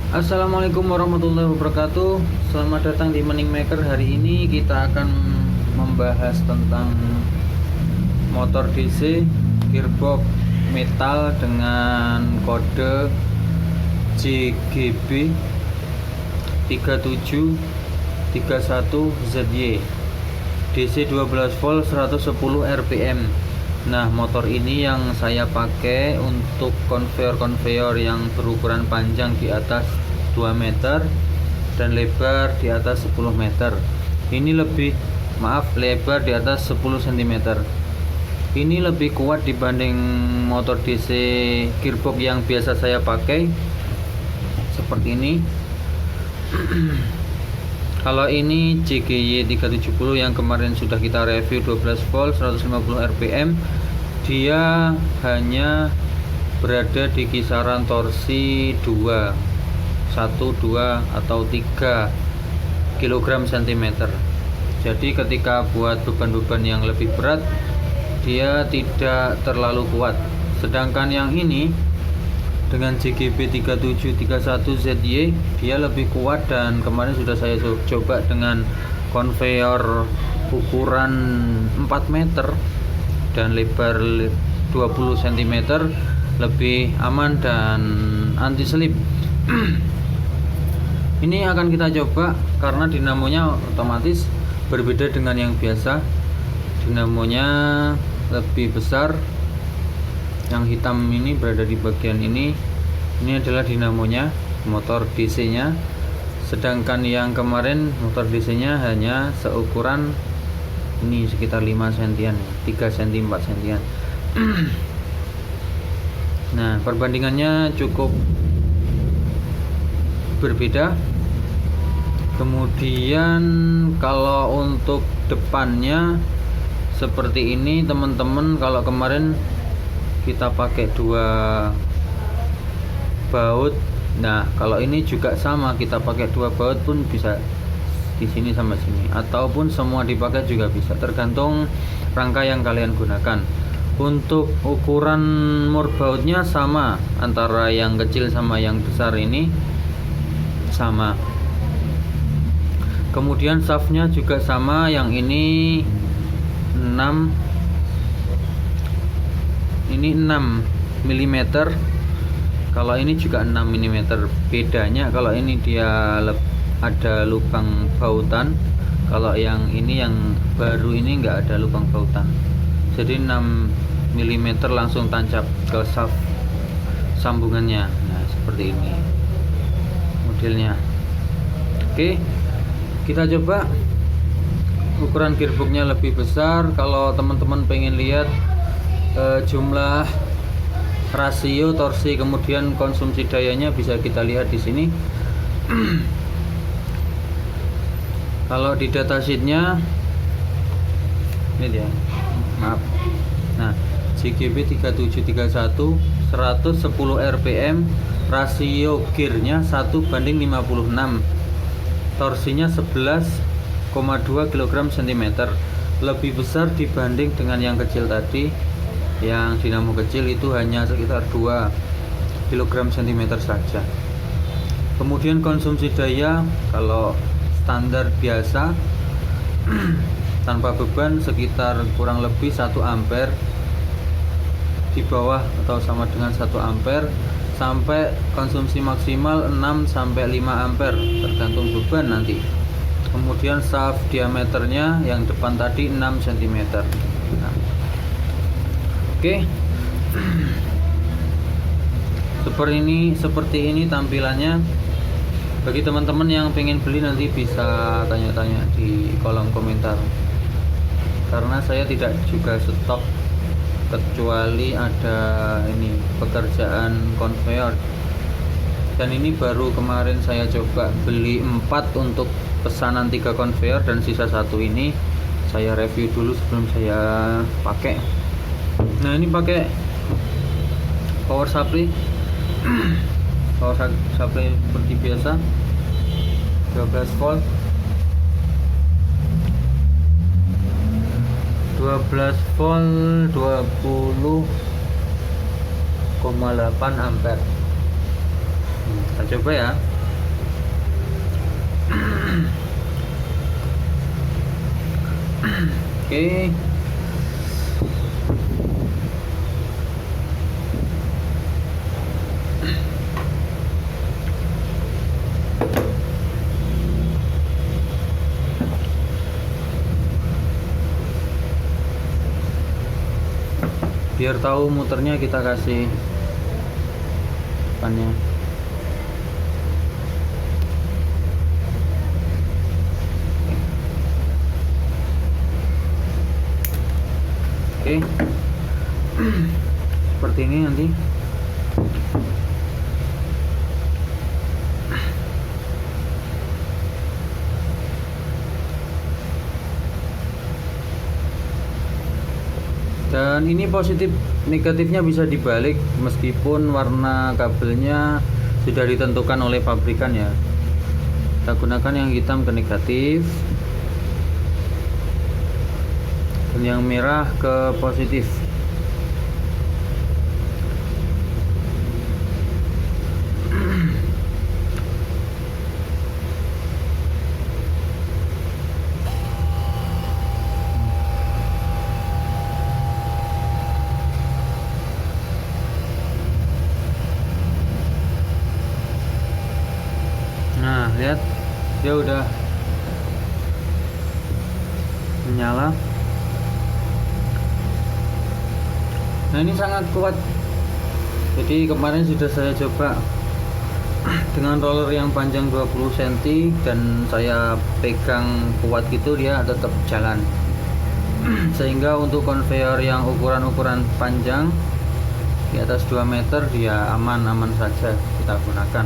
Assalamualaikum warahmatullahi wabarakatuh. Selamat datang di Money Maker. Hari ini kita akan membahas tentang motor DC gearbox metal dengan kode JGB 3731ZY DC 12 volt 110 rpm. Nah, motor ini yang saya pakai untuk konveyor yang berukuran panjang di atas 2 meter dan lebar di atas 10 meter. Ini lebar di atas 10 cm. Ini lebih kuat dibanding motor DC gearbox yang biasa saya pakai seperti ini. Kalau ini JGY 370 yang kemarin sudah kita review 12 volt 150 rpm, dia hanya berada di kisaran torsi 2, 1, 2 atau 3 kg cm. Jadi ketika buat beban-beban yang lebih berat, dia tidak terlalu kuat. Sedangkan yang ini dengan JGB 3731ZY dia lebih kuat, dan kemarin sudah saya coba dengan konveyor ukuran 4 meter dan lebar 20 cm, lebih aman dan anti slip. Ini akan kita coba karena dinamonya otomatis berbeda dengan yang biasa. Dinamonya lebih besar. Yang hitam ini berada di bagian ini. Ini adalah dinamonya, motor DC-nya. Sedangkan yang kemarin motor DC-nya hanya seukuran ini, sekitar 5 cm, 3 cm, 4 cm. Nah, perbandingannya cukup berbeda. Kemudian kalau untuk depannya seperti ini, teman-teman. Kalau kemarin kita pakai 2 baut. Nah, kalau ini juga sama, kita pakai 2 baut pun bisa, di sini sama sini, ataupun semua dipakai juga bisa, tergantung rangka yang kalian gunakan. Untuk ukuran mur bautnya sama, antara yang kecil sama yang besar ini sama. Kemudian shaftnya juga sama, yang ini 6 mm, kalau ini juga 6 mm. Bedanya kalau ini dia ada lubang bautan, kalau yang ini yang baru ini enggak ada lubang bautan. Jadi 6 mm langsung tancap ke shaft sambungannya. Nah, seperti ini modelnya. Oke, kita coba. Ukuran gearboxnya lebih besar. Kalau teman-teman pengen lihat jumlah, rasio, torsi, kemudian konsumsi dayanya, bisa kita lihat di sini. Kalau di datasheetnya ini dia, maaf. Nah, JGB 3731 110 rpm, rasio gearnya 1:56, torsinya 11,2 kg cm, lebih besar dibanding dengan yang kecil tadi. Yang dinamo kecil itu hanya sekitar 2 kg cm saja. Kemudian konsumsi daya kalau standar biasa tanpa beban sekitar kurang lebih 1 ampere, di bawah atau sama dengan 1 ampere, sampai konsumsi maksimal 6-5 ampere tergantung beban nanti. Kemudian shaft diameternya yang depan tadi 6 cm. Nah, oke. Seperti ini tampilannya. Bagi teman-teman yang pengen beli nanti bisa tanya-tanya di kolom komentar, karena saya tidak juga stok, kecuali ada ini pekerjaan konveyor. Dan ini baru kemarin saya coba beli 4 untuk pesanan 3 konveyor, dan sisa 1 ini saya review dulu sebelum saya pakai. Nah, ini pakai power supply seperti biasa 12 volt 20,8 ampere. Kita coba ya. Oke. Biar tahu muternya kita kasih depannya. Oke. Seperti ini nanti. Dan ini positif negatifnya bisa dibalik meskipun warna kabelnya sudah ditentukan oleh pabrikan ya. Kita gunakan yang hitam ke negatif dan yang merah ke positif. Nah, lihat dia udah menyala. Nah, ini sangat kuat. Jadi kemarin sudah saya coba dengan roller yang panjang 20 cm dan saya pegang kuat gitu, dia tetap jalan. Sehingga untuk konveyor yang ukuran panjang di atas 2 meter dia aman-aman saja kita gunakan.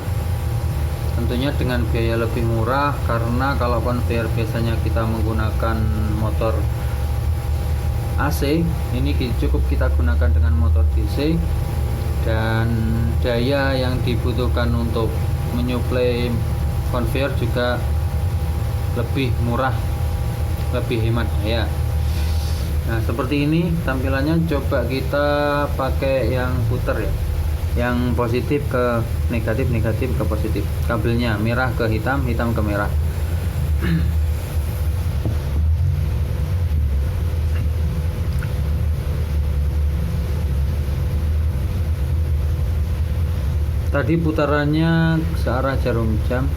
Tentunya dengan biaya lebih murah, karena kalau konveyor biasanya kita menggunakan motor AC, ini cukup kita gunakan dengan motor DC, dan daya yang dibutuhkan untuk menyuplai konveyor juga lebih murah, lebih hemat daya. Nah, seperti ini tampilannya. Coba kita pakai yang puter ya, yang positif ke negatif, negatif ke positif. Kabelnya merah ke hitam, hitam ke merah. Tadi putarannya searah jarum jam,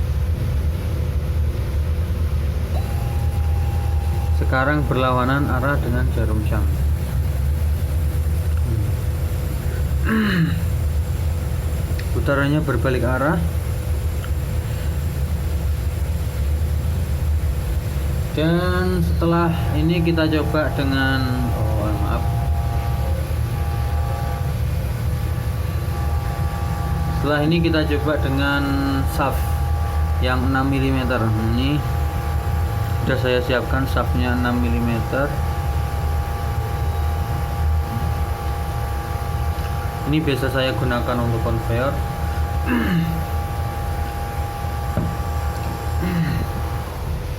sekarang berlawanan arah dengan jarum jam. Putarannya berbalik arah. Dan setelah ini kita coba dengan setelah ini kita coba dengan shaft yang 6 mm. Ini sudah saya siapkan shaftnya 6 mm. Ini biasa saya gunakan untuk konveyor.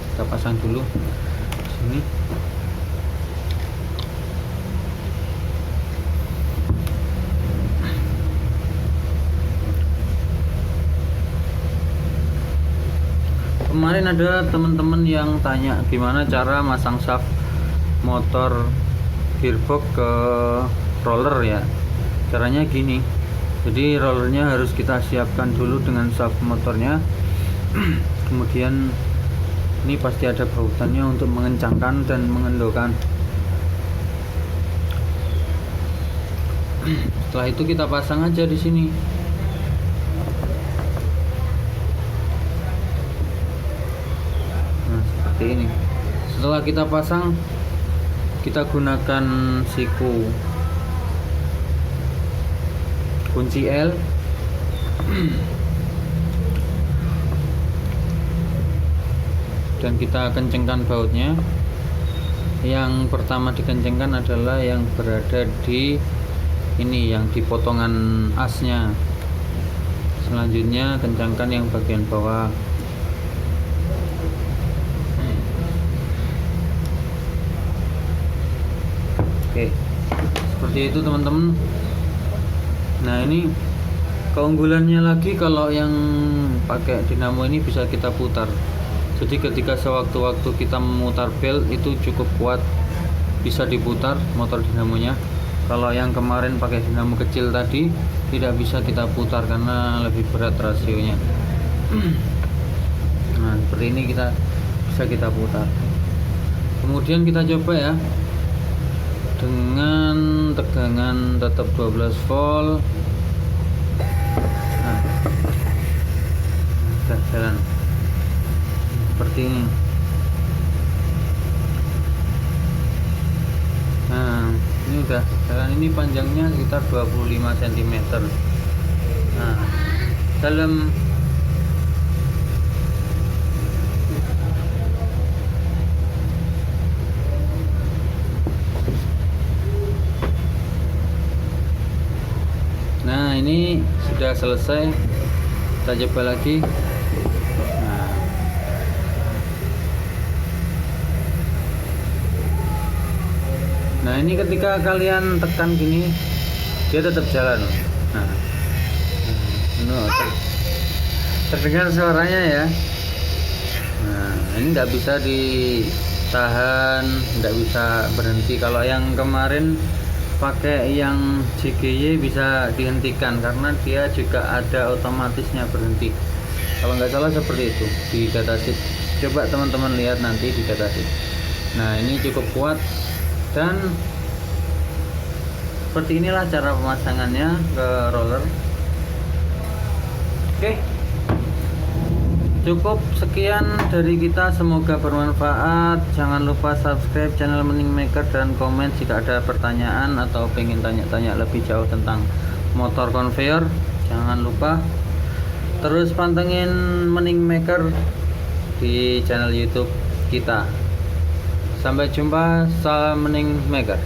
Kita pasang dulu sini. Kemarin ada teman-teman yang tanya gimana cara masang shaft motor gearbox ke roller ya. Caranya gini, jadi rollernya harus kita siapkan dulu dengan shaft motornya. Kemudian ini pasti ada bautnya untuk mengencangkan dan mengendorkan. Setelah itu kita pasang aja di sini. Nah, seperti ini. Setelah kita pasang, kita gunakan siku kunci L. Dan kita kencengkan bautnya. Yang pertama dikencengkan adalah yang berada di ini, yang di potongan asnya. Selanjutnya kencangkan yang bagian bawah. Oke, seperti itu teman-teman. Nah, ini keunggulannya lagi, kalau yang pakai dinamo ini bisa kita putar. Jadi ketika sewaktu-waktu kita memutar bel itu cukup kuat, bisa diputar motor dinamonya. Kalau yang kemarin pakai dinamo kecil tadi tidak bisa kita putar karena lebih berat rasionya. Nah seperti ini bisa kita putar. Kemudian kita coba ya dengan tegangan tetap 12 volt. Nah, udah jalan seperti ini. Nah ini udah jalan, ini panjangnya sekitar 25 cm. Nah dalam Nah ini sudah selesai, kita coba lagi. Nah ini ketika kalian tekan gini dia tetap jalan. Nah, terdengar suaranya ya. Nah ini tidak bisa ditahan, tidak bisa berhenti. Kalau yang kemarin pakai yang JGY bisa dihentikan karena dia juga ada otomatisnya berhenti. Kalau nggak salah seperti itu di datasheet. Coba teman-teman lihat nanti di datasheet. Nah ini cukup kuat dan seperti inilah cara pemasangannya ke roller. Oke, cukup sekian dari kita, semoga bermanfaat. Jangan lupa subscribe channel Mening Maker dan komen jika ada pertanyaan atau pengen tanya-tanya lebih jauh tentang motor conveyor. Jangan lupa terus pantengin Mening Maker di channel YouTube kita. Sampai jumpa, salam Mening Maker.